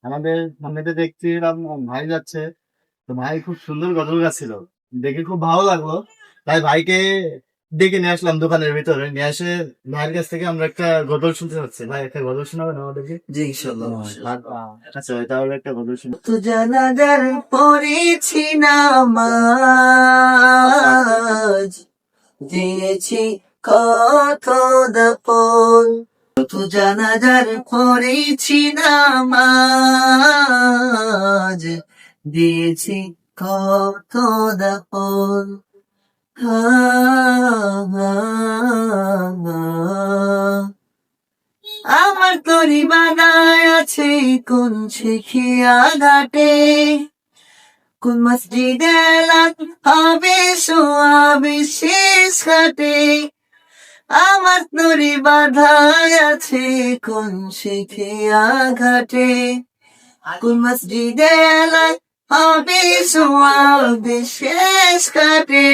আমাদের সামনেতে দেখছিলাম ভাই যাচ্ছে, তো ভাই খুব সুন্দর গজল গাচ্ছিল, দেখে খুব ভালো লাগলো। তাই ভাইকে ডেকে নিয়ে আসলাম দোকানের ভিতরে, নিয়ে এসে ভাইয়ের কাছ থেকে আমরা একটা গজল শুনতে চাচ্ছি। ভাই একটা গজল শোনাবেন আমাদেরকে? জি ইনশাল্লাহ। আচ্ছা ভাই, তাহলে একটা গজল শুনে। তো জানাজার পড়েছি নামাজ, দিয়েছি কত দাপন। তো জানাজার পড়েছি নামাজ, দিয়েছি কত দাপন। হা, হা, হা। আমার তরি বানায় আছে কোন শেখিয়া ঘাটে, কোন মসজিদে এলান হবে সোয়াবে শেষ ঘাটে। আমার তরি বাঁধায় আছে কোন শেখিয়া ঘাটে, কোন মসজিদে এলান হবে সোয়াবে শেষ ঘাটে।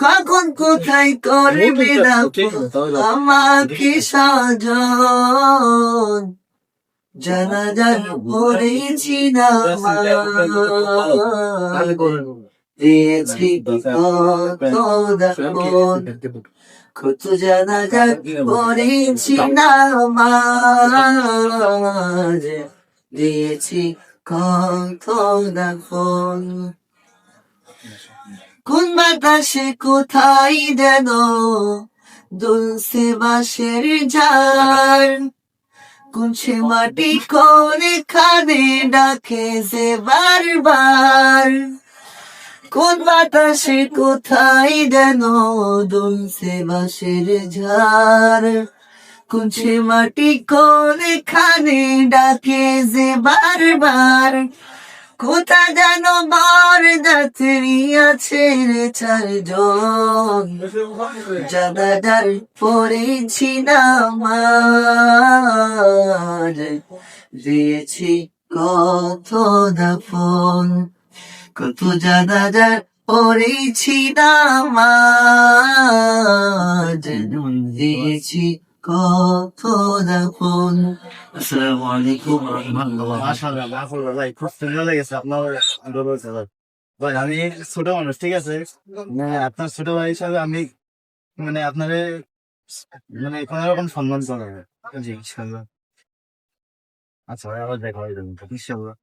কখন কোথায় করবে দাফন আমাকে সাজন, জানাজার পড়েছি নামাজ, দিয়েছি কত দাফন। কত জানাজার পড়েছি নামাজ, দিয়েছি কত দাফন। কোন বাতাসে কোথায় যেন দুলছে বাঁশের ঝাড়, কোন সে মাটি কোনে খানে ডাকে যে বারবার। কোন বাতাসে কোথায় যেন দুলছে বাঁশের ঝাড়, কোন সে মাটি কোনে খানে ডাকে যে বারবার। কোথা যেন বার যাত্রী আছে রে চারজন, জানাজার পড়েছি নামাজ, দিয়েছি কত দাফন। কত জানাজার পড়েছি নামাজ, দিয়েছি কত দাফন। আসসালামু আলাইকুম ওয়া রাহমাতুল্লাহ। মাশাআল্লাহ, মাশাআল্লাহ ভাই, খুব সুন্দর লেগেছে আপনার গজল। ভাই আমি ছোট মানুষ, ঠিক আছে, মানে আপনার ছোট ভাই হিসাবে আমি মানে আপনারে মানে কোনো রকম সম্মান করা হবে। জি ইনশাল্লাহ। আচ্ছা ভাই, আবার দেখা হবে ইনশাল্লাহ।